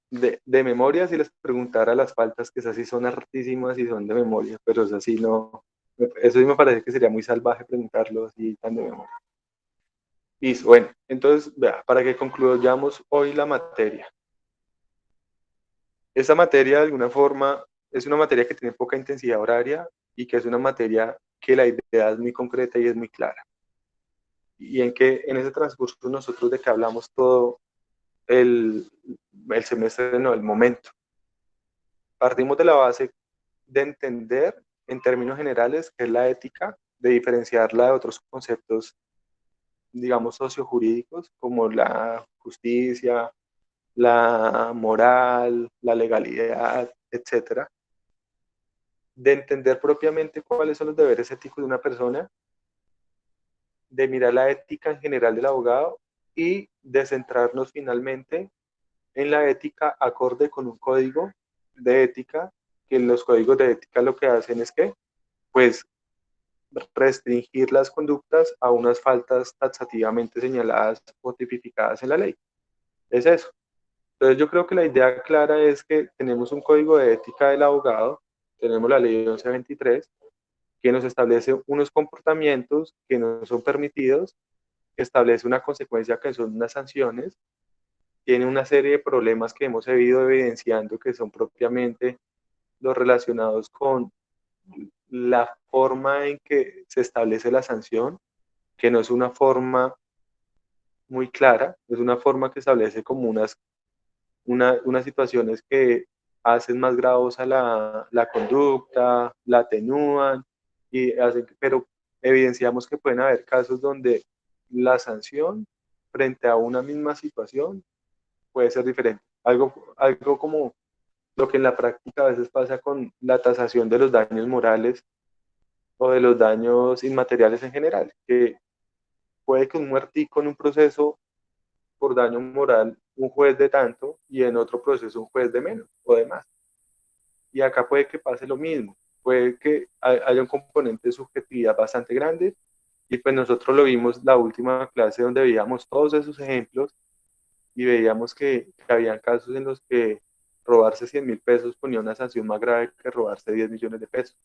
de memoria, si les preguntara las faltas, que esas sí son hartísimas y son de memoria, pero es así no, eso sí me parece que sería muy salvaje preguntarlo así tan de memoria. Listo, bueno, entonces, vea, para que concluyamos hoy la materia. Esta materia, de alguna forma, es una materia que tiene poca intensidad horaria y que es una materia que la idea es muy concreta y es muy clara. Y en que en ese transcurso nosotros de que hablamos todo el, el semestre, no, el momento. Partimos de la base de entender en términos generales qué es la ética, de diferenciarla de otros conceptos, digamos, sociojurídicos, como la justicia, la moral, la legalidad, etcétera, de entender propiamente cuáles son los deberes éticos de una persona, de mirar la ética en general del abogado y de centrarnos finalmente en la ética acorde con un código de ética, que los códigos de ética lo que hacen es que, pues, restringir las conductas a unas faltas taxativamente señaladas o tipificadas en la ley. Es eso. Entonces yo creo que la idea clara es que tenemos un código de ética del abogado, tenemos la ley 1123, que nos establece unos comportamientos que no son permitidos, que establece una consecuencia que son unas sanciones, tiene una serie de problemas que hemos ido evidenciando que son propiamente los relacionados con la forma en que se establece la sanción, que no es una forma muy clara, es una forma que establece como unas situaciones que hacen más gravosa la conducta, la atenúan, pero evidenciamos que pueden haber casos donde la sanción frente a una misma situación puede ser diferente. Algo como lo que en la práctica a veces pasa con la tasación de los daños morales o de los daños inmateriales en general, que puede que un muertico en un proceso por daño moral un juez de tanto y en otro proceso un juez de menos o de más. Y acá puede que pase lo mismo, puede que haya un componente de subjetividad bastante grande y pues nosotros lo vimos la última clase donde veíamos todos esos ejemplos y veíamos que habían casos en los que robarse 100.000 pesos ponía una sanción más grave que robarse 10 millones de pesos.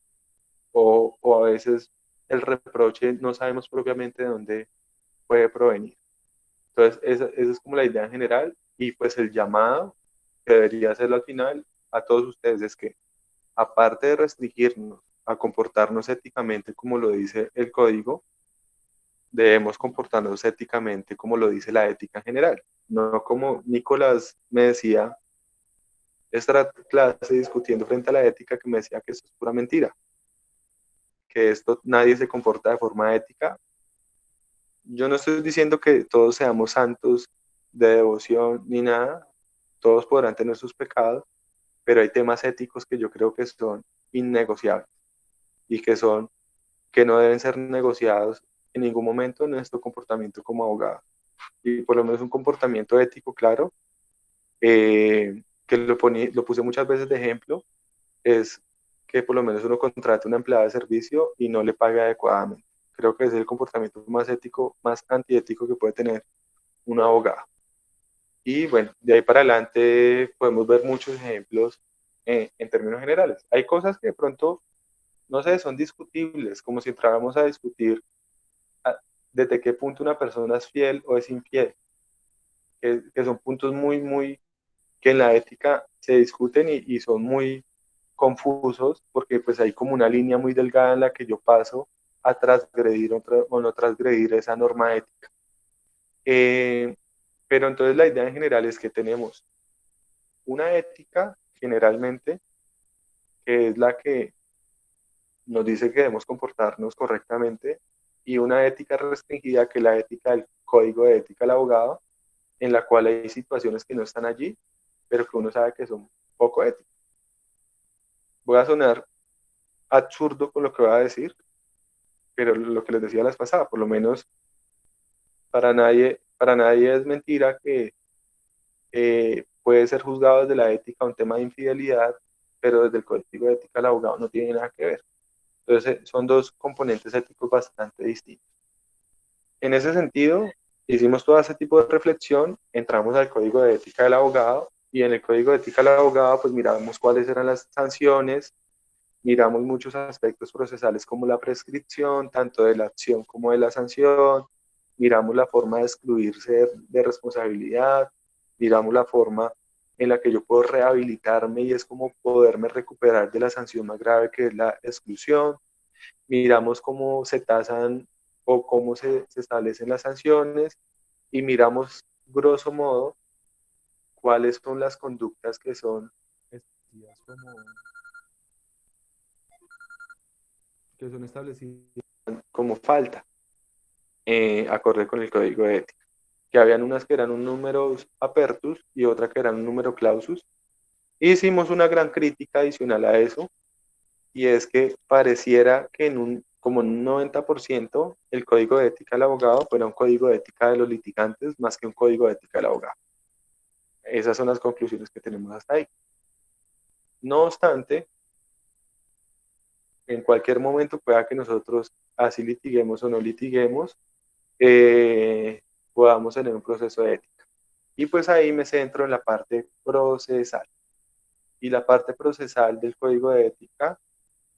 O a veces el reproche no sabemos propiamente de dónde puede provenir. Entonces, esa es como la idea en general y pues el llamado que debería hacerlo al final a todos ustedes es que, aparte de restringirnos a comportarnos éticamente como lo dice el código, debemos comportarnos éticamente como lo dice la ética en general. No como Nicolás me decía esta clase discutiendo frente a la ética, que me decía que eso es pura mentira, que esto nadie se comporta de forma ética. Yo no estoy diciendo que todos seamos santos de devoción ni nada, todos podrán tener sus pecados, pero hay temas éticos que yo creo que son innegociables y que no deben ser negociados en ningún momento en nuestro comportamiento como abogado. Y por lo menos un comportamiento ético, claro, que lo puse muchas veces de ejemplo, es que por lo menos uno contrate una empleada de servicio y no le pague adecuadamente. Creo que es el comportamiento más ético, más antiético que puede tener un abogado. Y bueno, de ahí para adelante podemos ver muchos ejemplos en términos generales. Hay cosas que de pronto, no sé, son discutibles, como si entráramos a discutir a, desde qué punto una persona es fiel o es infiel, que son puntos que en la ética se discuten y son muy confusos porque pues hay como una línea muy delgada en la que yo paso a transgredir o no transgredir esa norma ética. Eh, pero entonces la idea en general es que tenemos una ética generalmente que es la que nos dice que debemos comportarnos correctamente y una ética restringida que es la ética del código de ética del abogado, en la cual hay situaciones que no están allí, pero que uno sabe que son poco éticas. Voy a sonar absurdo con lo que voy a decir, pero lo que les decía la vez pasada, por lo menos para nadie es mentira que puede ser juzgado desde la ética un tema de infidelidad, pero desde el código de ética del abogado no tiene nada que ver. Entonces, son dos componentes éticos bastante distintos. En ese sentido, hicimos todo ese tipo de reflexión, entramos al código de ética del abogado Y en el Código de Ética del Abogado, pues miramos cuáles eran las sanciones, miramos muchos aspectos procesales como la prescripción, tanto de la acción como de la sanción, miramos la forma de excluirse de responsabilidad, miramos la forma en la que yo puedo rehabilitarme y es como poderme recuperar de la sanción más grave que es la exclusión, miramos cómo se tasan o cómo se establecen las sanciones y miramos grosso modo cuáles son las conductas que son establecidas como falta, acorde con el código de ética. Que habían unas que eran un número apertus y otra que eran un número clausus. Hicimos una gran crítica adicional a eso, y es que pareciera que en como un 90% el código de ética del abogado fuera un código de ética de los litigantes más que un código de ética del abogado. Esas son las conclusiones que tenemos hasta ahí. No obstante, en cualquier momento pueda que nosotros, así litiguemos o no litiguemos, podamos tener un proceso de ética. Y pues ahí me centro en la parte procesal. Y la parte procesal del código de ética,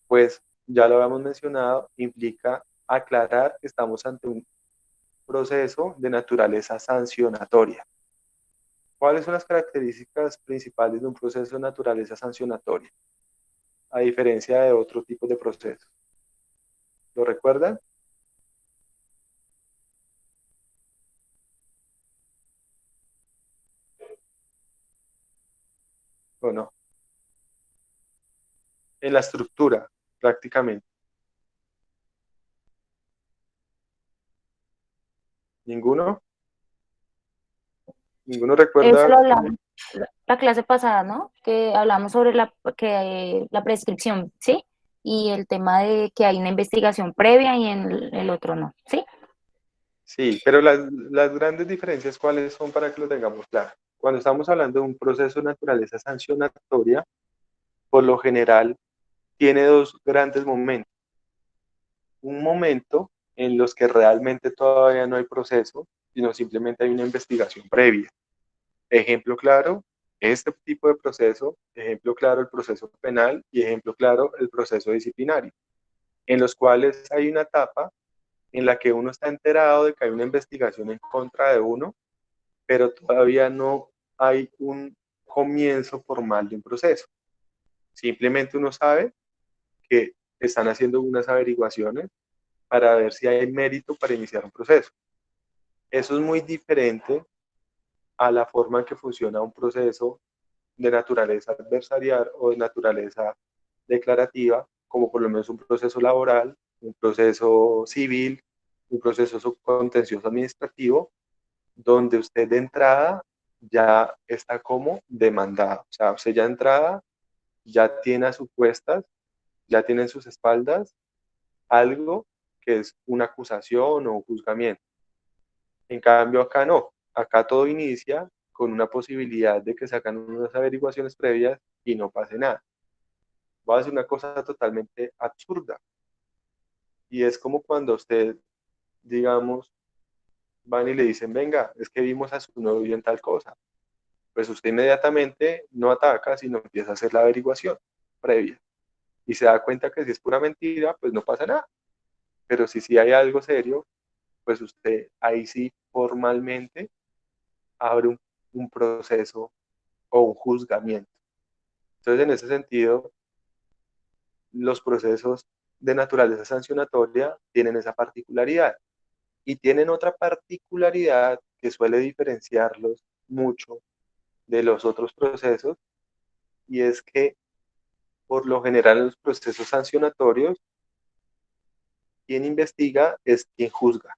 pues ya lo habíamos mencionado, implica aclarar que estamos ante un proceso de naturaleza sancionatoria. ¿Cuáles son las características principales de un proceso de naturaleza sancionatoria? A diferencia de otro tipo de procesos. ¿Lo recuerdan o no? En la estructura, prácticamente. ¿Ninguno? ¿Ninguno Eso recuerda lo cómo? hablamos la clase pasada, ¿no? Que hablamos sobre la prescripción, ¿sí? Y el tema de que hay una investigación previa y en el otro no, ¿sí? Sí, pero las grandes diferencias, ¿cuáles son para que lo tengamos claro? Cuando estamos hablando de un proceso de naturaleza sancionatoria, por lo general tiene dos grandes momentos. Un momento en los que realmente todavía no hay proceso, sino simplemente hay una investigación previa. Ejemplo claro, este tipo de proceso, ejemplo claro, el proceso penal y ejemplo claro, el proceso disciplinario, en los cuales hay una etapa en la que uno está enterado de que hay una investigación en contra de uno, pero todavía no hay un comienzo formal de un proceso. Simplemente uno sabe que están haciendo unas averiguaciones para ver si hay mérito para iniciar un proceso. Eso es muy diferente a la forma en que funciona un proceso de naturaleza adversarial o de naturaleza declarativa, como por lo menos un proceso laboral, un proceso civil, un proceso contencioso administrativo, donde usted de entrada ya está como demandado. O sea, usted ya de entrada ya tiene a sus cuestas, ya tiene en sus espaldas algo que es una acusación o un juzgamiento. En cambio, acá no. Acá todo inicia con una posibilidad de que sacan unas averiguaciones previas y no pase nada. Va a ser una cosa totalmente absurda. Y es como cuando usted, digamos, van y le dicen, venga, es que vimos a su novio en tal cosa. Pues usted inmediatamente no ataca, sino empieza a hacer la averiguación previa. Y se da cuenta que si es pura mentira, pues no pasa nada. Pero si hay algo serio, pues usted ahí sí formalmente abre un proceso o un juzgamiento. Entonces, en ese sentido, los procesos de naturaleza sancionatoria tienen esa particularidad y tienen otra particularidad que suele diferenciarlos mucho de los otros procesos, y es que por lo general en los procesos sancionatorios, quien investiga es quien juzga.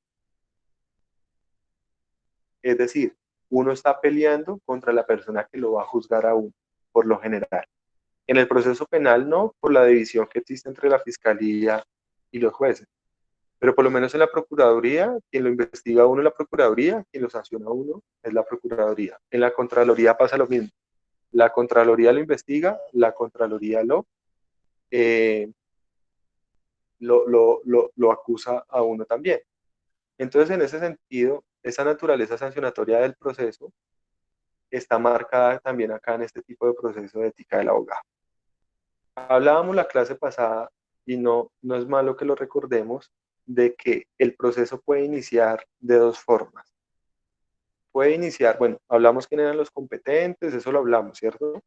Es decir, uno está peleando contra la persona que lo va a juzgar a uno, por lo general. En el proceso penal no, por la división que existe entre la fiscalía y los jueces. Pero por lo menos en la Procuraduría, quien lo investiga a uno es la Procuraduría, quien lo sanciona a uno es la Procuraduría. En la Contraloría pasa lo mismo. La Contraloría lo investiga, la Contraloría eh, lo acusa a uno también. Entonces, en ese sentido, esa naturaleza sancionatoria del proceso está marcada también acá en este tipo de proceso de ética del abogado. Hablábamos la clase pasada, y no es malo que lo recordemos, de que el proceso puede iniciar de dos formas. Puede iniciar, bueno, hablamos quién eran los competentes, eso lo hablamos, ¿cierto?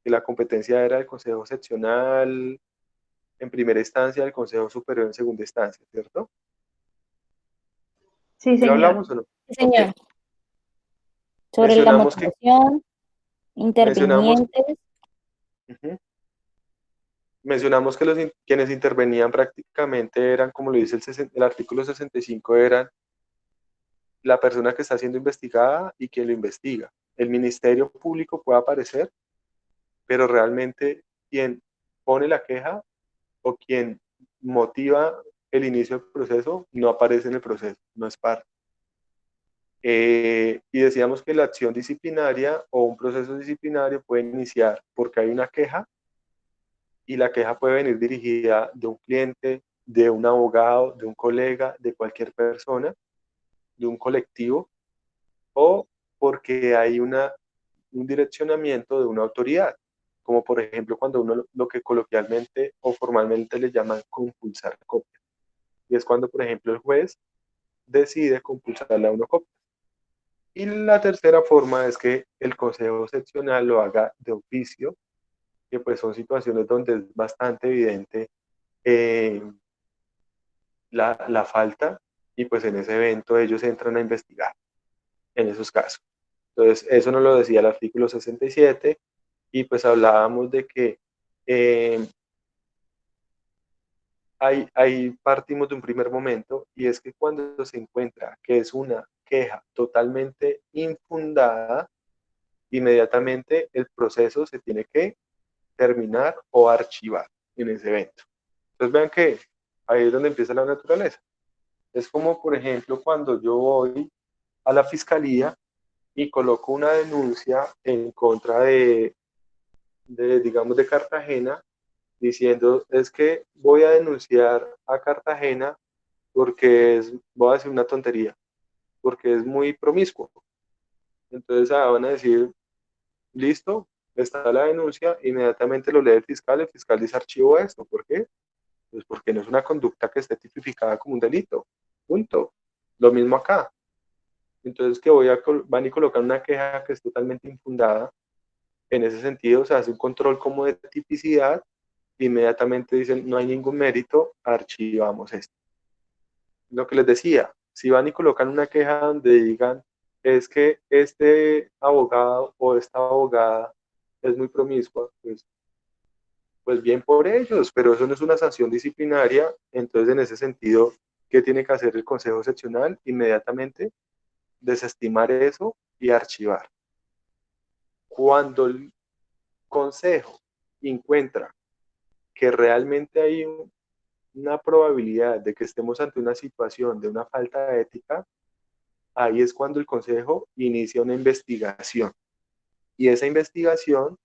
Que la competencia era el Consejo Seccional en primera instancia, el Consejo Superior en segunda instancia, ¿cierto? Sí, ¿Sí lo señor. hablamos o no? Sí, Ok. señor. Sobre la Mencionamos que, motivación, mencionamos, intervinientes. ujú, mencionamos que quienes intervenían prácticamente eran, como lo dice el artículo 65, eran la persona que está siendo investigada y quien lo investiga. El Ministerio Público puede aparecer, pero realmente quien pone la queja o quien motiva el inicio del proceso no aparece en el proceso, no es parte. Y decíamos que la acción disciplinaria o un proceso disciplinario puede iniciar porque hay una queja, y la queja puede venir dirigida de un cliente, de un abogado, de un colega, de cualquier persona, de un colectivo, o porque hay un direccionamiento de una autoridad, como por ejemplo cuando uno lo que coloquialmente o formalmente le llaman compulsar copia. Y es cuando, por ejemplo, el juez decide compulsarle a uno copia. Y la tercera forma es que el consejo seccional lo haga de oficio, que pues son situaciones donde es bastante evidente eh, la falta, y pues en ese evento ellos entran a investigar en esos casos. Entonces, eso nos lo decía el artículo 67, y pues hablábamos de que eh, ahí partimos de un primer momento, y es que cuando se encuentra que es una queja totalmente infundada, inmediatamente el proceso se tiene que terminar o archivar en ese evento. Entonces vean que ahí es donde empieza la naturaleza. Es como, por ejemplo, cuando yo voy a la fiscalía y coloco una denuncia en contra digamos, de Cartagena, diciendo, es que voy a denunciar a Cartagena porque voy a decir una tontería, porque es muy promiscuo. Entonces van a decir, listo, está la denuncia, inmediatamente lo lee el fiscal dice archivo esto. ¿Por qué? Pues porque no es una conducta que esté tipificada como un delito. Punto. Lo mismo acá. Entonces, que van y colocan una queja que es totalmente infundada. En ese sentido, se hace un control como de tipicidad, inmediatamente dicen, no hay ningún mérito, archivamos esto. Lo que les decía, si van y colocan una queja donde digan, es que este abogado o esta abogada es muy promiscua, pues bien por ellos, pero eso no es una sanción disciplinaria. Entonces, en ese sentido, ¿qué tiene que hacer el Consejo Seccional? Inmediatamente desestimar eso y archivar. Cuando el Consejo encuentra que realmente hay una probabilidad de que estemos ante una situación de una falta de ética, ahí es cuando el Consejo inicia una investigación. Y esa investigación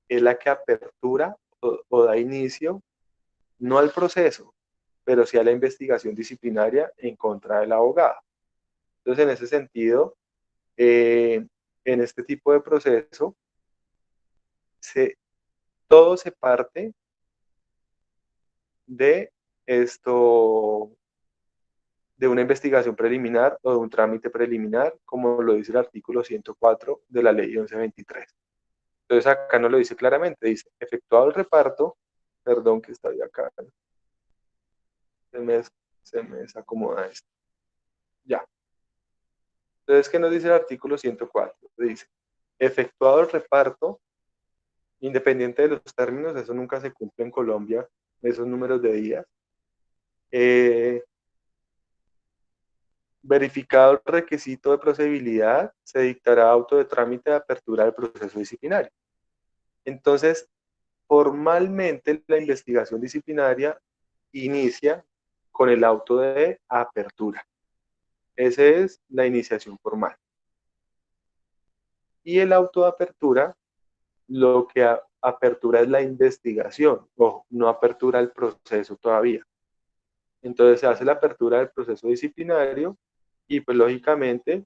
es la que apertura o da inicio, no al proceso, pero sí a la investigación disciplinaria en contra del abogado. Entonces, en ese sentido, en este tipo de proceso, se, todo se parte de esto, de una investigación preliminar o de un trámite preliminar, como lo dice el artículo 104 de la ley 1123. Entonces acá no lo dice claramente, dice, efectuado el reparto, perdón que está acá, se me, se me desacomoda esto. Ya. Entonces, ¿qué nos dice el artículo 104? Dice, efectuado el reparto, independiente de los términos, eso nunca se cumple en Colombia, esos números de días. Verificado el requisito de procedibilidad, se dictará auto de trámite de apertura del proceso disciplinario. Entonces, formalmente la investigación disciplinaria inicia con el auto de apertura. Esa es la iniciación formal. Y el auto de apertura, lo que apertura es la investigación, o no apertura el proceso todavía. Entonces se hace la apertura del proceso disciplinario, y pues lógicamente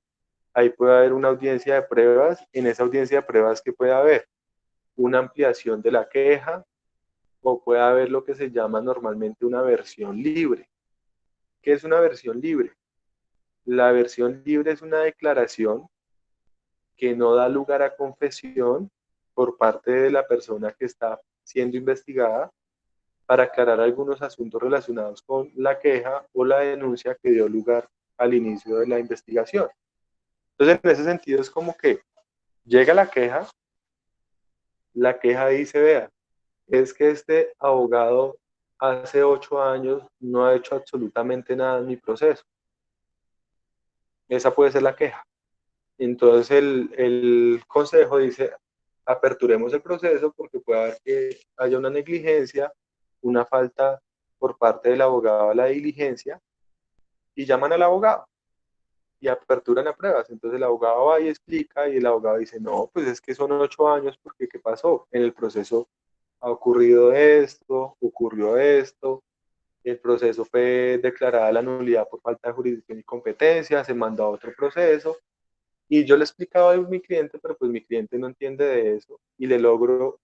ahí puede haber una audiencia de pruebas. En esa audiencia de pruebas, ¿qué puede haber? Una ampliación de la queja, o puede haber lo que se llama normalmente una versión libre. ¿Qué es una versión libre? La versión libre es una declaración que no da lugar a confesión por parte de la persona que está siendo investigada, para aclarar algunos asuntos relacionados con la queja o la denuncia que dio lugar al inicio de la investigación. Entonces, en ese sentido, es como que llega la queja dice, vea, es que este abogado hace 8 años no ha hecho absolutamente nada en mi proceso. Esa puede ser la queja. Entonces el consejo dice, aperturemos el proceso porque puede haber que haya una negligencia, una falta por parte del abogado a la diligencia, y llaman al abogado y aperturan a pruebas. Entonces el abogado va y explica y el abogado dice, no, pues es que son 8 años porque ¿qué pasó? En el proceso ha ocurrido esto, ocurrió esto, el proceso fue declarada la nulidad por falta de jurisdicción y competencia, se mandó a otro proceso. Y yo le explicaba a mi cliente, pero pues mi cliente no entiende de eso y le logro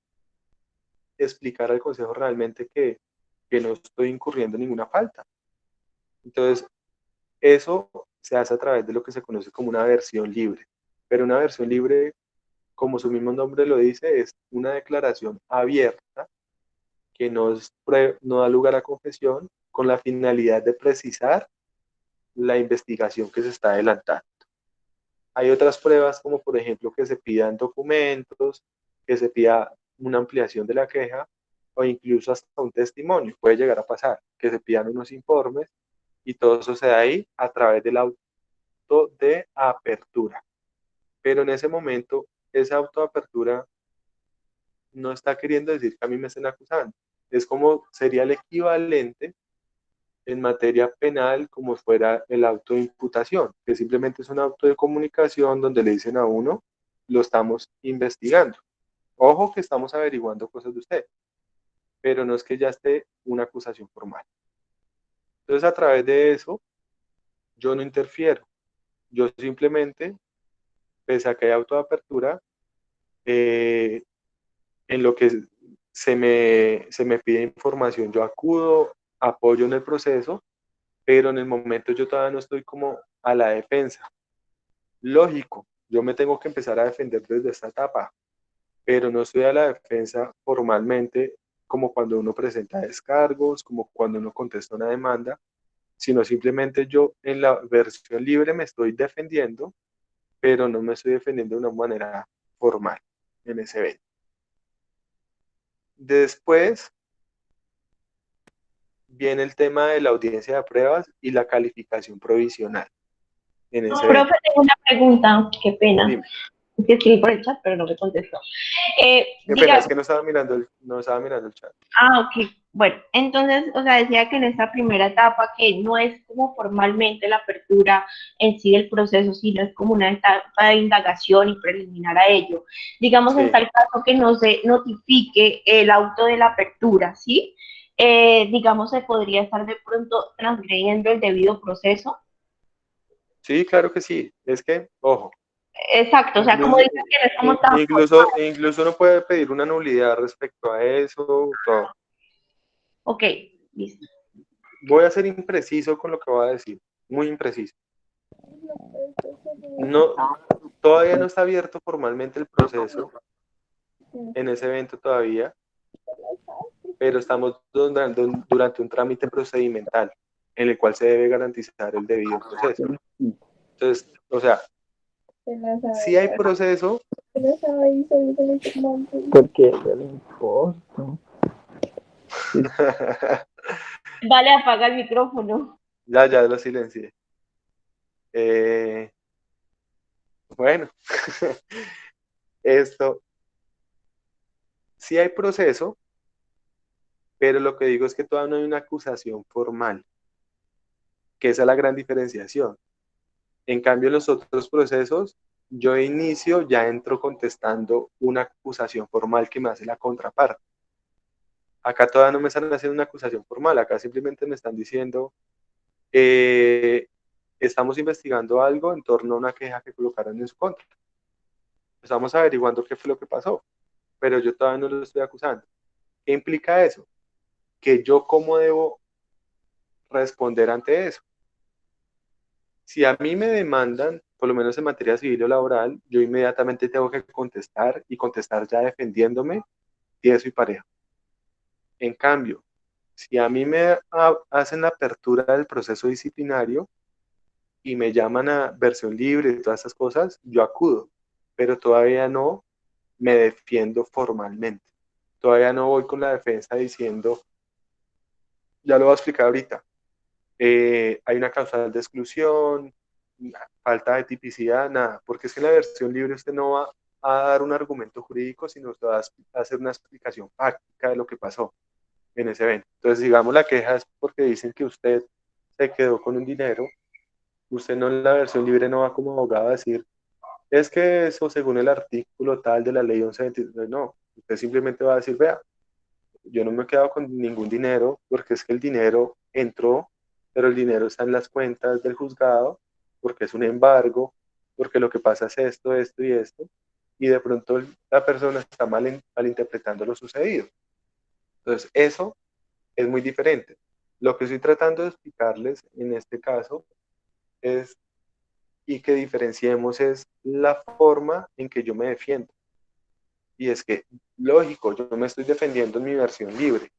explicar al consejo realmente que no estoy incurriendo en ninguna falta. Entonces, eso se hace a través de lo que se conoce como una versión libre. Pero una versión libre, como su mismo nombre lo dice, es una declaración abierta que no da lugar a confesión, con la finalidad de precisar la investigación que se está adelantando. Hay otras pruebas, como por ejemplo que se pidan documentos, que se pida una ampliación de la queja, o incluso hasta un testimonio. Puede llegar a pasar que se pidan unos informes, y todo eso se da ahí a través del auto de apertura. Pero en ese momento, esa autoapertura no está queriendo decir que a mí me estén acusando. Es como sería el equivalente en materia penal como fuera el auto de imputación, que simplemente es un auto de comunicación donde le dicen a uno, lo estamos investigando. Ojo que estamos averiguando cosas de usted, pero no es que ya esté una acusación formal. Entonces, a través de eso, yo no interfiero. Yo simplemente, pese a que hay auto de apertura, eh, en lo que se me pide información, yo acudo, apoyo en el proceso, pero en el momento yo todavía no estoy como a la defensa. Lógico, yo me tengo que empezar a defender desde esta etapa, pero no estoy a la defensa formalmente como cuando uno presenta descargos, como cuando uno contesta una demanda, sino simplemente yo en la versión libre me estoy defendiendo, pero no me estoy defendiendo de una manera formal en ese evento. Después viene el tema de la audiencia de pruebas y la calificación provisional en ese evento. Profe, tengo una pregunta, qué pena. Dime. Es que escribí por el chat, pero no me contestó. Qué pena, es que no estaba mirando el chat. Ok. Bueno, entonces, o sea, decía que en esta primera etapa, que no es como formalmente la apertura en sí del proceso, sino es como una etapa de indagación y preliminar a ello. Digamos, en Sí, tal caso que no se notifique el auto de la apertura, ¿sí? Digamos, se podría estar de pronto transgrediendo el debido proceso. sí, claro que sí. Es que, ojo, Exacto, o sea, como incluso, dices que no es como tan incluso uno puede pedir una nulidad respecto a eso, todo. ok, listo. Voy a ser impreciso con lo que voy a decir, muy impreciso. No, todavía no está abierto formalmente el proceso en ese evento todavía, pero estamos durante un trámite procedimental en el cual se debe garantizar el debido proceso. Entonces, o sea, si hay proceso, Porque yo le importo. Vale, apaga el micrófono. ya lo silencié. Bueno, esto, sí hay proceso, pero lo que digo es que todavía no hay una acusación formal, que esa es la gran diferenciación. En cambio, en los otros procesos, yo de inicio ya entro contestando una acusación formal que me hace la contraparte. Acá todavía no me están haciendo una acusación formal, acá simplemente me están diciendo, estamos investigando algo en torno a una queja que colocaron en su contra. Estamos averiguando qué fue lo que pasó, pero yo todavía no lo estoy acusando. ¿Qué implica eso? Que yo cómo debo responder ante eso. Si a mí me demandan, por lo menos en materia civil o laboral, yo inmediatamente tengo que contestar y contestar ya defendiéndome tieso y parejo. En cambio, si a mí me hacen la apertura del proceso disciplinario y me llaman a versión libre y todas esas cosas, yo acudo, pero todavía no me defiendo formalmente. Todavía no voy con la defensa diciendo, ya lo voy a explicar ahorita, hay una causal de exclusión, falta de tipicidad, nada, porque es que en la versión libre usted no va a dar un argumento jurídico, sino usted va a hacer una explicación fáctica de lo que pasó en ese evento. Entonces, digamos, la queja es porque dicen que usted se quedó con un dinero, usted no en la versión libre no va como abogado a decir, es que eso según el artículo tal de la ley 1123, no, usted simplemente va a decir, vea, yo no me he quedado con ningún dinero porque es que el dinero entró, pero el dinero está en las cuentas del juzgado porque es un embargo, porque lo que pasa es esto, esto y esto, y de pronto la persona está malinterpretando lo sucedido. Entonces, eso es muy diferente. Lo que estoy tratando de explicarles en este caso es, y que diferenciemos, es la forma en que yo me defiendo. Y es que, lógico, yo me estoy defendiendo en mi versión libre,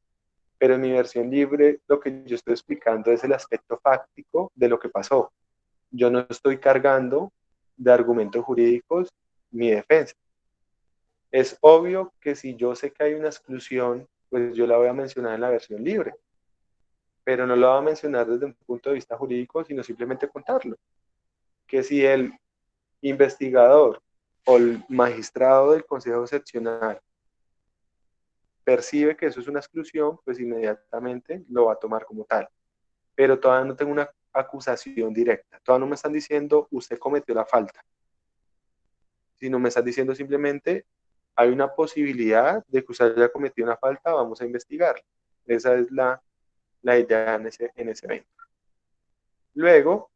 pero en mi versión libre lo que yo estoy explicando es el aspecto fáctico de lo que pasó. Yo no estoy cargando de argumentos jurídicos mi defensa. Es obvio que si yo sé que hay una exclusión, pues yo la voy a mencionar en la versión libre, pero no la voy a mencionar desde un punto de vista jurídico, sino simplemente contarlo. Que si el investigador o el magistrado del Consejo Seccional percibe que eso es una exclusión, pues inmediatamente lo va a tomar como tal. Pero todavía no tengo una acusación directa. Todavía no me están diciendo usted cometió la falta, sino me están diciendo simplemente hay una posibilidad de que usted haya cometido una falta, vamos a investigar. Esa es la idea en ese evento. Luego,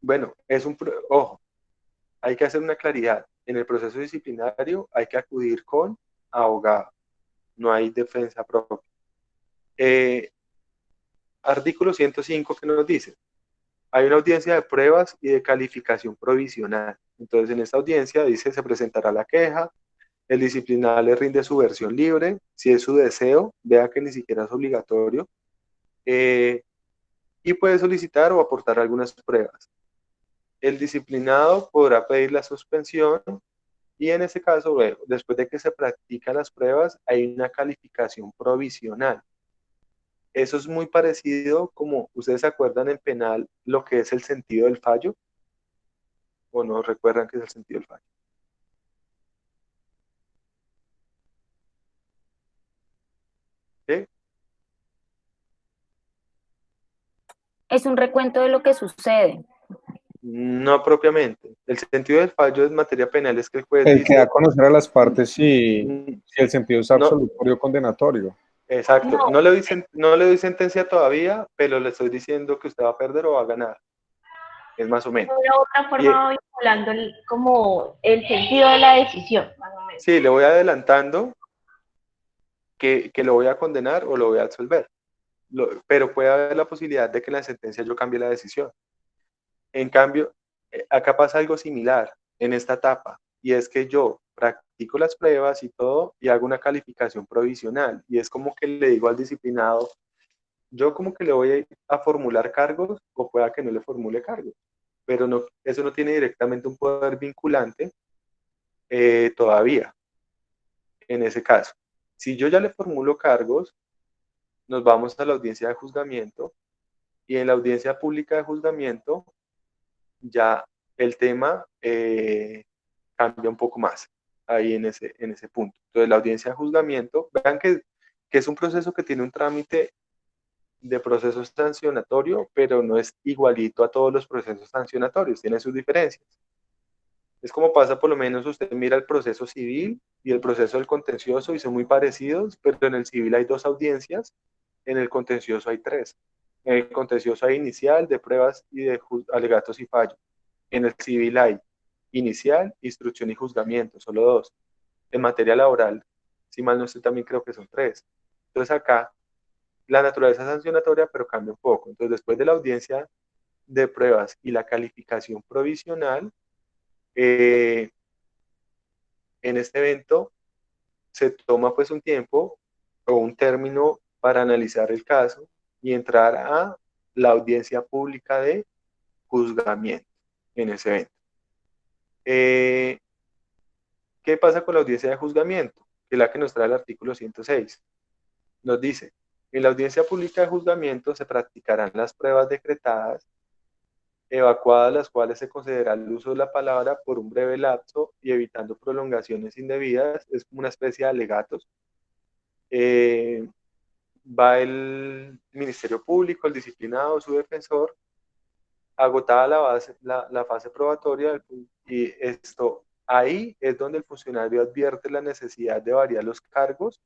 bueno, ojo, hay que hacer una claridad. En el proceso disciplinario hay que acudir con abogado, no hay defensa propia. Artículo 105 que nos dice, hay una audiencia de pruebas y de calificación provisional. Entonces, en esta audiencia dice, se presentará la queja, el disciplinar le rinde su versión libre, si es su deseo, vea que ni siquiera es obligatorio, y puede solicitar o aportar algunas pruebas. El disciplinado podrá pedir la suspensión y en ese caso, bueno, después de que se practican las pruebas, hay una calificación provisional. Eso es muy parecido, como ustedes se acuerdan en penal, lo que es el sentido del fallo, o no recuerdan qué es el sentido del fallo. ¿Sí? Es un recuento de lo que sucede. No propiamente. El sentido del fallo en materia penal es que el juez El que da a dice, conocer a las partes si el sentido es no, absolutorio o condenatorio. exacto, No. no le doy sentencia todavía, pero le estoy diciendo que usted va a perder o va a ganar. Es más o menos. De otra forma, vinculando como el sentido de la decisión, más o menos. Sí, le voy adelantando que lo voy a condenar o lo voy a absolver. Pero puede haber la posibilidad de que en la sentencia yo cambie la decisión. En cambio, acá pasa algo similar en esta etapa, y es que yo practico las pruebas y todo, y hago una calificación provisional, y es como que le digo al disciplinado, yo como que le voy a formular cargos, o pueda que no le formule cargos, pero no, eso no tiene directamente un poder vinculante todavía, en ese caso. Si yo ya le formulo cargos, nos vamos a la audiencia de juzgamiento, y en la audiencia pública de juzgamiento, ya el tema cambia un poco más ahí en ese punto. Entonces, la audiencia de juzgamiento, vean que es un proceso que tiene un trámite de proceso sancionatorio, pero no es igualito a todos los procesos sancionatorios, tiene sus diferencias. Es como pasa, por lo menos usted mira el proceso civil y el proceso del contencioso y son muy parecidos, pero en el civil hay dos audiencias En el contencioso hay 3. En el contencioso hay inicial, de pruebas y de alegatos y fallos. En el civil hay inicial, instrucción y juzgamiento, solo 2. En materia laboral, si mal no estoy, también creo que son 3. Entonces acá la naturaleza es sancionatoria, pero cambia un poco. Entonces, después de la audiencia de pruebas y la calificación provisional, en este evento se toma pues un tiempo o un término para analizar el caso y entrar a la audiencia pública de juzgamiento en ese evento. ¿Qué pasa con la audiencia de juzgamiento? Que es la que nos trae el artículo 106. Nos dice, en la audiencia pública de juzgamiento se practicarán las pruebas decretadas, evacuadas las cuales se considera el uso de la palabra por un breve lapso y evitando prolongaciones indebidas. Es como una especie de alegatos. Va el Ministerio Público, el disciplinado, su defensor, agotada la fase probatoria, y esto ahí es donde el funcionario advierte la necesidad de variar los cargos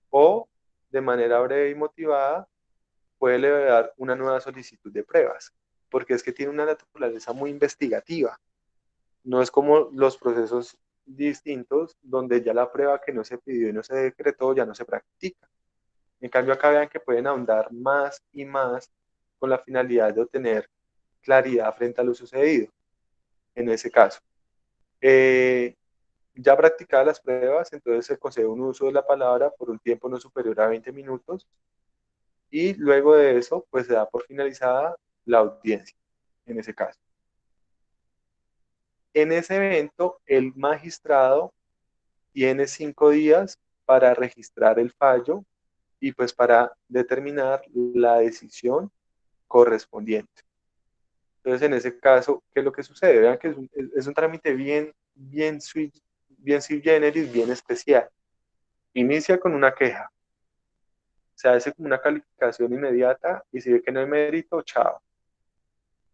o de manera breve y motivada puede elevar una nueva solicitud de pruebas, porque es que tiene una naturaleza muy investigativa. No es como los procesos distintos donde ya la prueba que no se pidió y no se decretó ya no se practica. En cambio acá vean que pueden ahondar más y más con la finalidad de obtener claridad frente a lo sucedido en ese caso. Ya practicadas las pruebas, entonces se concede un uso de la palabra por un tiempo no superior a 20 minutos y luego de eso pues se da por finalizada la audiencia en ese caso. En ese evento el magistrado tiene 5 días para registrar el fallo y pues para determinar la decisión correspondiente. Entonces, en ese caso, ¿qué es lo que sucede? Vean que es un trámite bien sui generis, bien especial. Inicia con una queja, se hace como una calificación inmediata y si ve que no hay mérito, chao,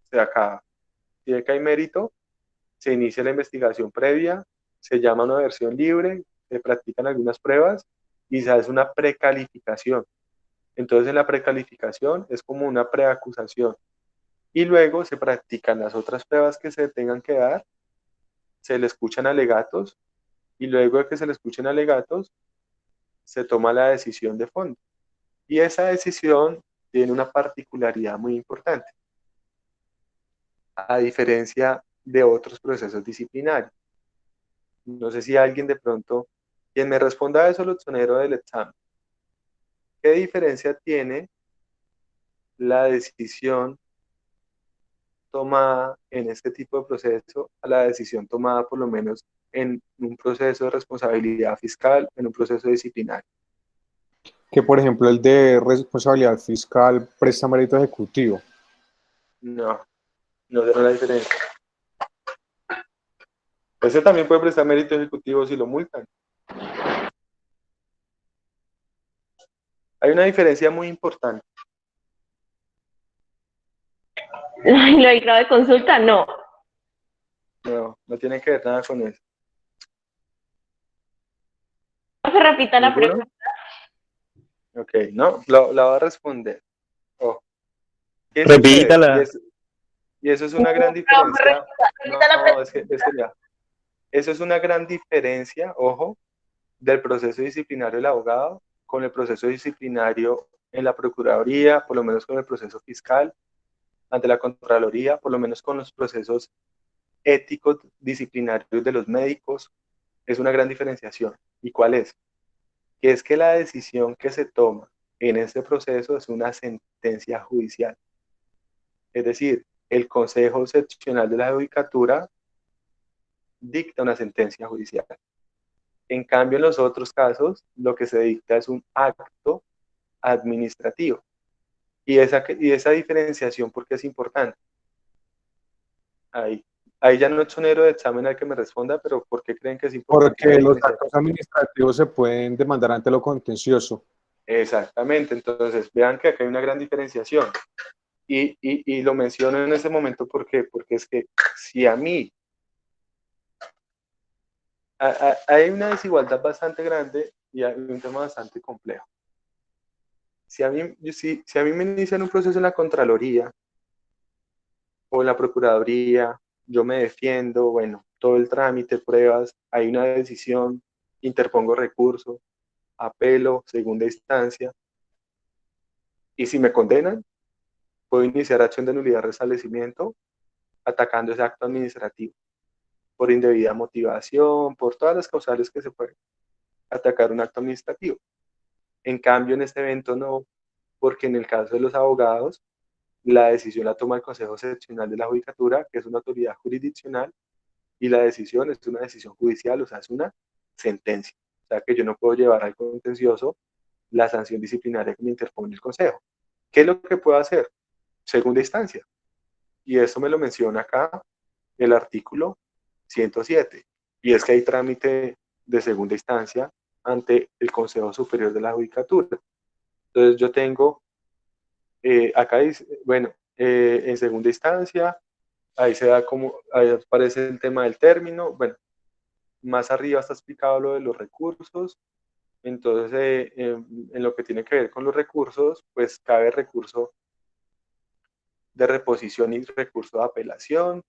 se acaba. Si ve que hay mérito, se inicia la investigación previa, se llama una versión libre, se practican algunas pruebas y se hace una precalificación. Entonces, en la precalificación es como una preacusación. Y luego se practican las otras pruebas que se tengan que dar, se le escuchan alegatos y luego de que se le escuchen alegatos, se toma la decisión de fondo. Y esa decisión tiene una particularidad muy importante, a diferencia de otros procesos disciplinarios. No sé si alguien de pronto, quien me responda a eso, lo exonero del examen. ¿Qué diferencia tiene la decisión tomada en este tipo de proceso a la decisión tomada por lo menos en un proceso de responsabilidad fiscal, en un proceso disciplinario? Que, por ejemplo, el de responsabilidad fiscal presta mérito ejecutivo. No, no será la diferencia. Ese también puede prestar mérito ejecutivo si lo multan. Hay una diferencia muy importante. Lo del grado de consulta, no. No, no tiene que ver nada con eso. No se repita la ¿Ninguno? pregunta. Ok, no, la va a responder. Oh. ¿Qué sucede? Repítala. Y eso es una gran diferencia. No, es que ya. Eso es una gran diferencia, ojo, del proceso disciplinario del abogado con el proceso disciplinario en la Procuraduría, por lo menos con el proceso fiscal, ante la Contraloría, por lo menos con los procesos éticos disciplinarios de los médicos. Es una gran diferenciación. ¿Y cuál es? Que es que la decisión que se toma en este proceso es una sentencia judicial. Es decir, el Consejo Seccional de la Judicatura dicta una sentencia judicial. En cambio, en los otros casos, lo que se dicta es un acto administrativo. Y esa diferenciación, ¿por qué es importante? Ahí ya no es sonero de examen al que me responda, pero ¿por qué creen que es importante? Porque los actos administrativos se pueden demandar ante lo contencioso. Exactamente, entonces vean que acá hay una gran diferenciación. Y lo menciono en ese momento porque es que si a mí hay una desigualdad bastante grande y hay un tema bastante complejo. Si a mí me inician un proceso en la Contraloría o en la Procuraduría, yo me defiendo, bueno, todo el trámite, pruebas, hay una decisión, interpongo recurso, apelo, segunda instancia, y si me condenan, puedo iniciar acción de nulidad de restablecimiento atacando ese acto administrativo por indebida motivación, por todas las causales que se pueden atacar un acto administrativo. En cambio, en este evento no, porque en el caso de los abogados, la decisión la toma el Consejo Seccional de la Judicatura, que es una autoridad jurisdiccional, y la decisión es una decisión judicial, o sea, es una sentencia. O sea, que yo no puedo llevar al contencioso la sanción disciplinaria que me interpone el Consejo. ¿Qué es lo que puedo hacer? Segunda instancia. Y eso me lo menciona acá el artículo 107. Y es que hay trámite de segunda instancia ante el Consejo Superior de la Judicatura. Entonces yo tengo, acá dice, bueno, en segunda instancia, ahí se da como, ahí aparece el tema del término, bueno, más arriba está explicado lo de los recursos, entonces en lo que tiene que ver con los recursos, pues cabe recurso de reposición y recurso de apelación,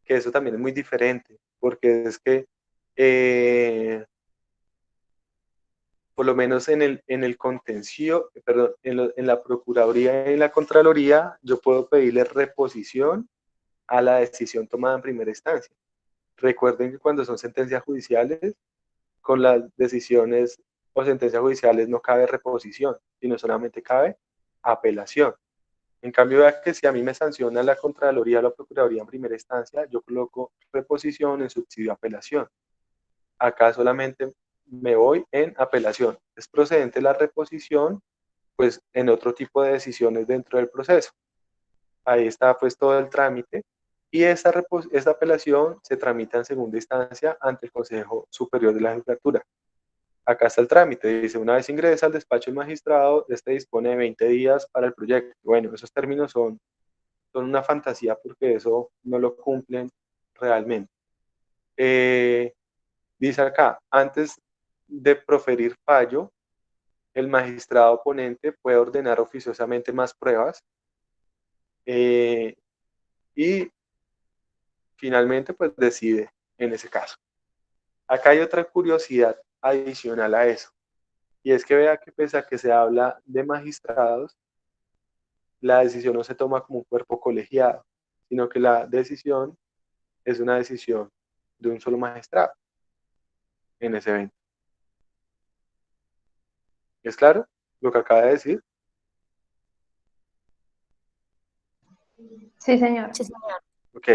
que eso también es muy diferente, porque es que por lo menos en el contencio, perdón, en la Procuraduría y en la Contraloría, yo puedo pedirle reposición a la decisión tomada en primera instancia. Recuerden que cuando son sentencias judiciales, con las decisiones o sentencias judiciales no cabe reposición, sino solamente cabe apelación. En cambio, vea que si a mí me sanciona la Contraloría o la Procuraduría en primera instancia, yo coloco reposición en subsidio a apelación. Acá solamente me voy en apelación. Es procedente la reposición, pues en otro tipo de decisiones dentro del proceso. Ahí está pues todo el trámite y esta apelación se tramita en segunda instancia ante el Consejo Superior de la Judicatura. Acá está el trámite, dice, una vez ingresa al despacho del magistrado, este dispone de 20 días para el proyecto. Bueno, esos términos son una fantasía porque eso no lo cumplen realmente. Dice acá, antes de proferir fallo, el magistrado ponente puede ordenar oficiosamente más pruebas y finalmente pues decide en ese caso. Acá hay otra curiosidad adicional a eso, y es que vea que pese a que se habla de magistrados, la decisión no se toma como un cuerpo colegiado, sino que la decisión es una decisión de un solo magistrado en ese evento. ¿Es claro lo que acaba de decir? Sí, señor. Sí, señor. Ok.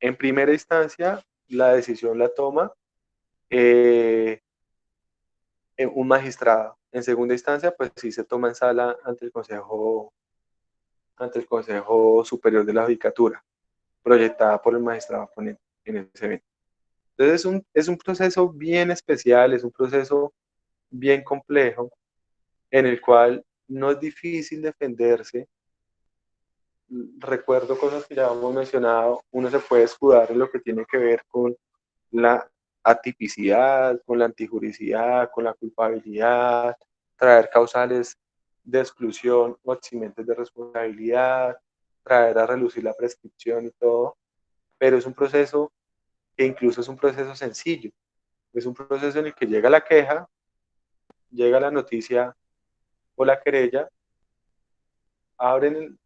En primera instancia, la decisión la toma eh, un magistrado. En segunda instancia, pues sí se toma en sala ante el Consejo Superior de la Judicatura, proyectada por el magistrado ponente en ese evento. Entonces es un proceso bien especial, es un proceso bien complejo, en el cual no es difícil defenderse. Recuerdo cosas que ya hemos mencionado, uno se puede escudar en lo que tiene que ver con la atipicidad, con la antijuricidad, con la culpabilidad, traer causales de exclusión o eximentes de responsabilidad, traer a relucir la prescripción y todo, pero es un proceso que incluso es un proceso sencillo, es un proceso en el que llega la queja, llega la noticia o la querella,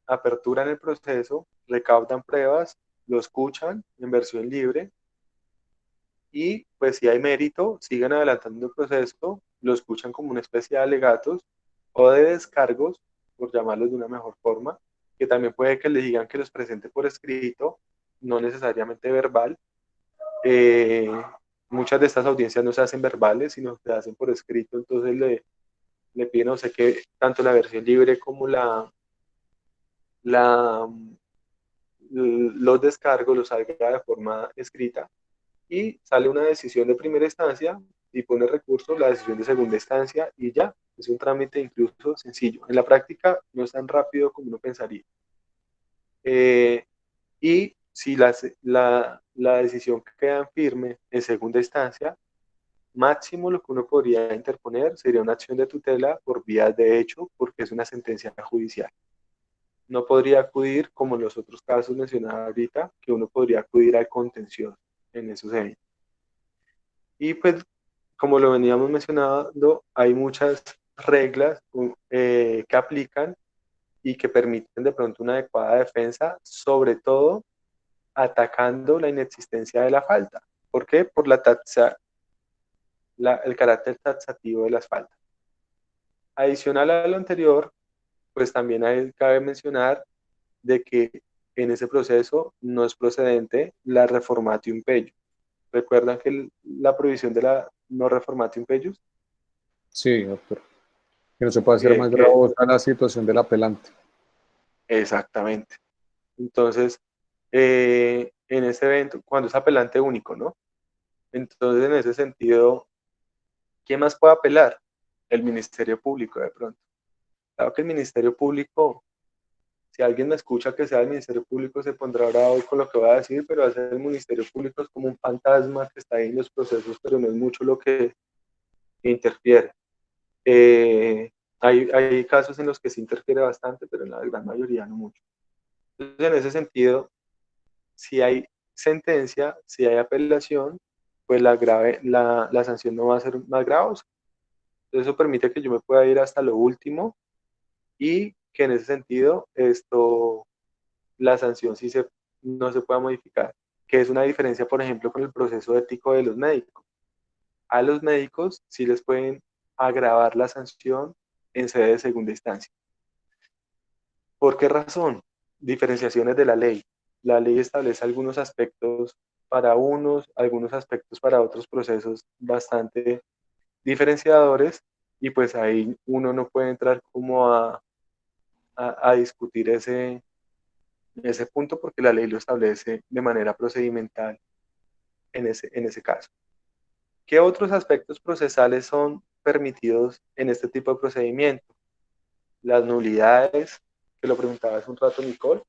aperturan el proceso, recaudan pruebas, lo escuchan en versión libre y pues si hay mérito, siguen adelantando el proceso, lo escuchan como una especie de alegatos o de descargos, por llamarlos de una mejor forma, que también puede que le digan que los presente por escrito, no necesariamente verbal. Eh, Muchas de estas audiencias no se hacen verbales, sino se hacen por escrito, entonces le piden a usted que tanto la versión libre como la, los descargos los haga de forma escrita y sale una decisión de primera instancia y pone recurso, la decisión de segunda instancia y ya, es un trámite incluso sencillo. En la práctica no es tan rápido como uno pensaría. Y si la decisión queda firme en segunda instancia, Máximo lo que uno podría interponer sería una acción de tutela por vías de hecho, porque es una sentencia judicial. No podría acudir, como en los otros casos mencionados ahorita, que uno podría acudir al contencioso en esos eventos. Y pues, como lo veníamos mencionando, hay muchas reglas que aplican y que permiten de pronto una adecuada defensa, sobre todo atacando la inexistencia de la falta. ¿Por qué? Por el carácter taxativo de las faltas. Adicional a lo anterior, pues también cabe mencionar de que en ese proceso no es procedente la reformatio impellus. ¿Recuerdan que la prohibición de la no reformatio impellus? Sí, doctor. Que no se puede hacer Que, más que gravosa la situación del apelante. exactamente. Entonces, en ese evento, cuando es apelante único, ¿no? Entonces, en ese sentido, ¿quién más puede apelar? El Ministerio Público, de pronto. Claro que el Ministerio Público, si alguien me escucha que sea el Ministerio Público, se pondrá bravo con lo que voy a decir, pero hacer el Ministerio Público es como un fantasma que está ahí en los procesos, pero no es mucho lo que interfiere. Hay casos en los que se interfiere bastante, pero en la gran mayoría no mucho. Entonces, en ese sentido, si hay sentencia, si hay apelación, pues la sanción no va a ser más gravosa. Eso permite que yo me pueda ir hasta lo último y que en ese sentido la sanción no se pueda modificar, que es una diferencia, por ejemplo, con el proceso ético de los médicos. A los médicos sí les pueden agravar la sanción en sede de segunda instancia. ¿Por qué razón? Diferenciaciones de la ley. La ley establece algunos aspectos para unos, algunos aspectos para otros procesos bastante diferenciadores y pues ahí uno no puede entrar como a discutir ese punto porque la ley lo establece de manera procedimental en ese caso. ¿Qué otros aspectos procesales son permitidos en este tipo de procedimiento? Las nulidades, que lo preguntaba hace un rato Nicole.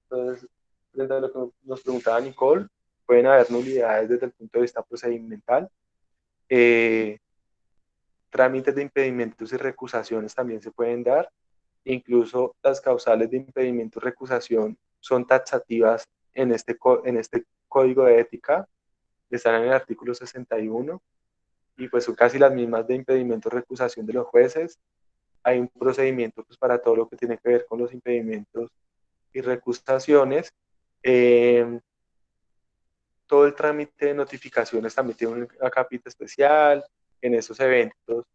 Entonces, frente a lo que nos preguntaba Nicole, pueden haber nulidades desde el punto de vista procedimental. Trámites de impedimentos y recusaciones también se pueden dar. Incluso las causales de impedimento y recusación son taxativas en este código de ética, están en el artículo 61 y pues son casi las mismas de impedimento y recusación de los jueces. Hay un procedimiento pues, para todo lo que tiene que ver con los impedimentos y recusaciones. Todo el trámite de notificaciones también tiene un acápite especial. En esos eventos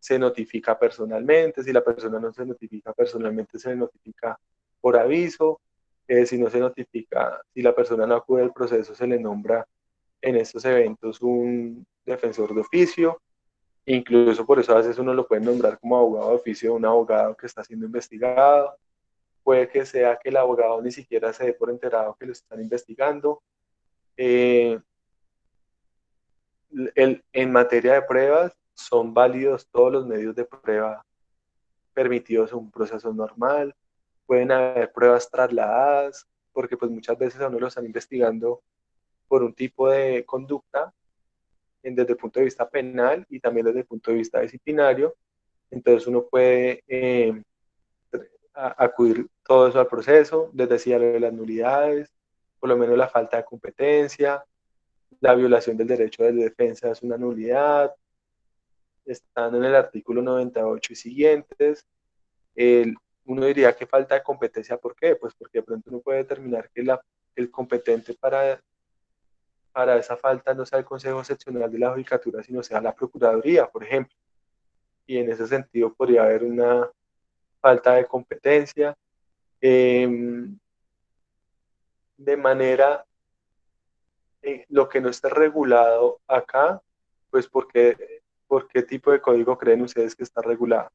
se notifica personalmente. Si la persona no se notifica personalmente, se le notifica por aviso. Si no se notifica, si la persona no acude al proceso, se le nombra en estos eventos un defensor de oficio. Incluso por eso a veces uno lo puede nombrar como abogado de oficio de un abogado que está siendo investigado. Puede que sea que el abogado ni siquiera se dé por enterado que lo están investigando. Eh, en materia de pruebas, son válidos todos los medios de prueba permitidos en un proceso normal. Pueden haber pruebas trasladadas, porque pues muchas veces a uno lo están investigando por un tipo de conducta desde el punto de vista penal y también desde el punto de vista disciplinario. Entonces uno puede acudir todo eso al proceso, les decía lo de las nulidades, por lo menos la falta de competencia, la violación del derecho de defensa es una nulidad, están en el artículo 98 y siguientes. Uno diría que falta de competencia, ¿por qué? Pues porque de pronto uno puede determinar que el competente para esa falta no sea el Consejo Seccional de la Judicatura, sino sea la Procuraduría, por ejemplo. Y en ese sentido podría haber una falta de competencia. De manera, lo que no esté regulado acá, pues ¿por qué tipo de código creen ustedes que está regulado?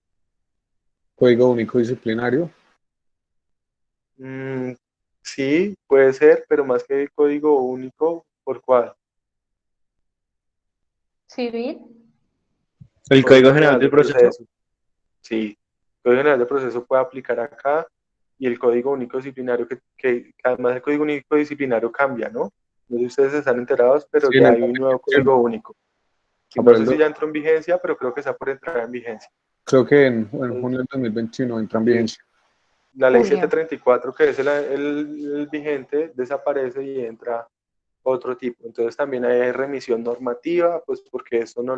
Código único disciplinario. Mm, sí, puede ser, pero más que código único, ¿por cuál? Civil. El Código Código General General del de Proceso. Proceso. Sí, el Código General de Proceso puede aplicar acá y el Código Único Disciplinario, que además el Código Único Disciplinario cambia, ¿no? No sé si ustedes están enterados, pero Sí, en ya el hay un nuevo 2021. código único. Y no sé si ya entró en vigencia, pero creo que está por entrar en vigencia. Creo que en Entonces, junio del 2021 entra en sí, vigencia. la ley Julio. 734, que es el vigente, desaparece y entra otro tipo. Entonces también hay remisión normativa, pues porque eso no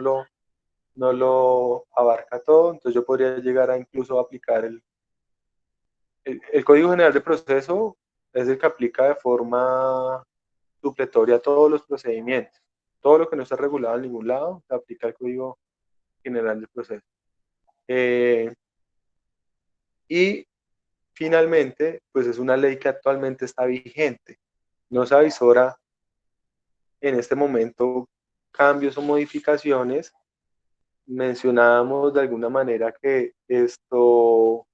lo abarca todo. Entonces yo podría llegar a incluso aplicar el Código General de Proceso, es el que aplica de forma supletoria todos los procedimientos. Todo lo que no está regulado en ningún lado, se aplica el Código General de Proceso. Y finalmente, pues es una ley que actualmente está vigente. No se avisora en este momento cambios o modificaciones. Mencionábamos de alguna manera que esto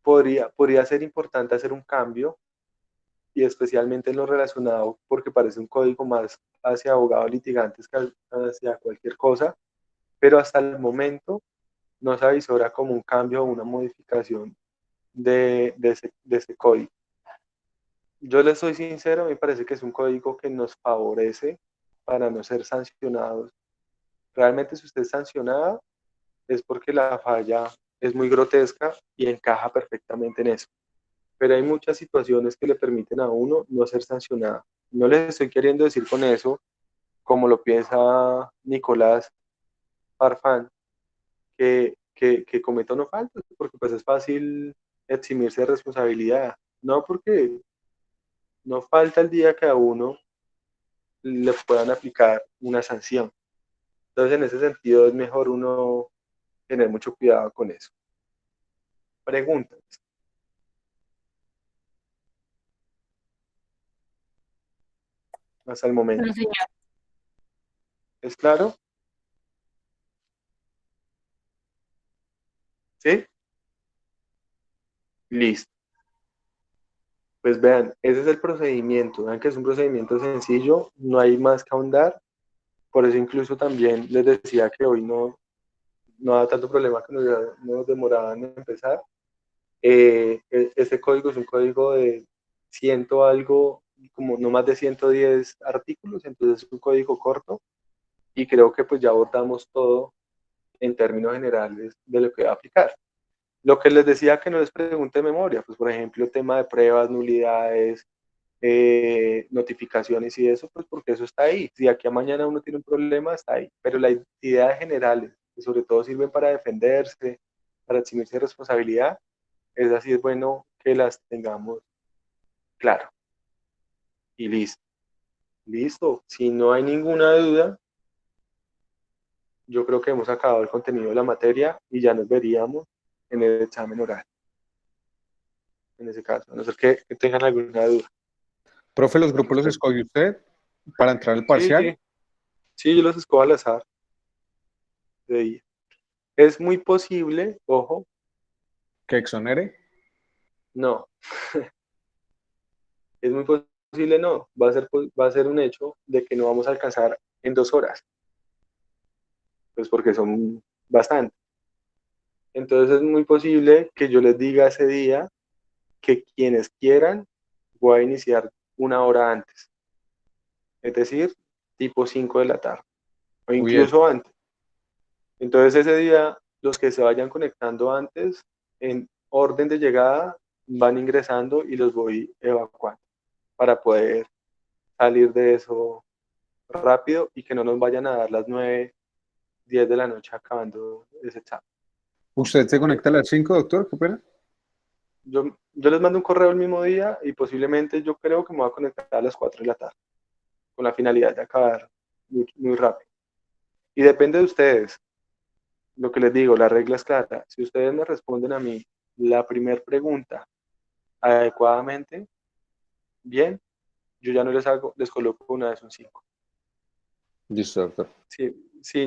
podría ser importante hacer un cambio, y especialmente en lo relacionado, porque parece un código más hacia abogados litigantes que hacia cualquier cosa, pero hasta el momento no se avisora como un cambio o una modificación de ese código. Yo les soy sincero, me parece que es un código que nos favorece para no ser sancionados. Realmente si usted es sancionada es porque la falla es muy grotesca y encaja perfectamente en eso. Pero hay muchas situaciones que le permiten a uno no ser sancionado. No les estoy queriendo decir con eso, como lo piensa Nicolás Farfán, que cometa no falta, porque pues es fácil eximirse de responsabilidad. No, porque no falta el día que a uno le puedan aplicar una sanción. Entonces, en ese sentido, es mejor uno tener mucho cuidado con eso. Preguntas. Hasta el momento. No, señor. ¿Es claro? ¿Sí? Listo. Pues vean, ese es el procedimiento. Vean que es un procedimiento sencillo, no hay más que ahondar. Por eso incluso también les decía que hoy no da tanto problema que nos demoraban en empezar. Este código es un código de ciento algo, como no más de 110 artículos, entonces es un código corto y creo que pues ya abordamos todo en términos generales de lo que va a aplicar. Lo que les decía que no les pregunte de memoria, pues por ejemplo el tema de pruebas, nulidades, notificaciones y eso, pues porque eso está ahí. Si aquí a mañana uno tiene un problema, está ahí. Pero las ideas generales, que sobre todo sirven para defenderse, para eximirse de responsabilidad, es así, es bueno que las tengamos claro. Y listo. Listo. Si no hay ninguna duda, yo creo que hemos acabado el contenido de la materia y ya nos veríamos en el examen oral. En ese caso, a no ser que tengan alguna duda. Profe, ¿los grupos los escogió usted para entrar al Sí, parcial? sí. Sí, yo los escojo al azar de día. Es muy posible, ojo, ¿Que exonere? no, es muy posible no, va a ser un hecho de que no vamos a alcanzar en 2 horas, pues porque son bastante. Entonces es muy posible que yo les diga ese día que quienes quieran voy a iniciar 1 hora antes, es decir, tipo 5 de la tarde o Uy, incluso antes. Entonces ese día los que se vayan conectando antes en orden de llegada van ingresando y los voy evacuando para poder salir de eso rápido y que no nos vayan a dar las 9, 10 de la noche acabando ese examen. ¿usted se ¿Okay? conecta a las 5, doctor? ¿Qué pena? Yo les mando un correo el mismo día y posiblemente yo creo que me voy a conectar a las 4 de la tarde con la finalidad de acabar muy, muy rápido. Y depende de ustedes. Lo que les digo, la regla es clara. Si ustedes me responden a mí la primera pregunta adecuadamente, bien, yo ya no les coloco una vez un 5. Listo, doctor. Si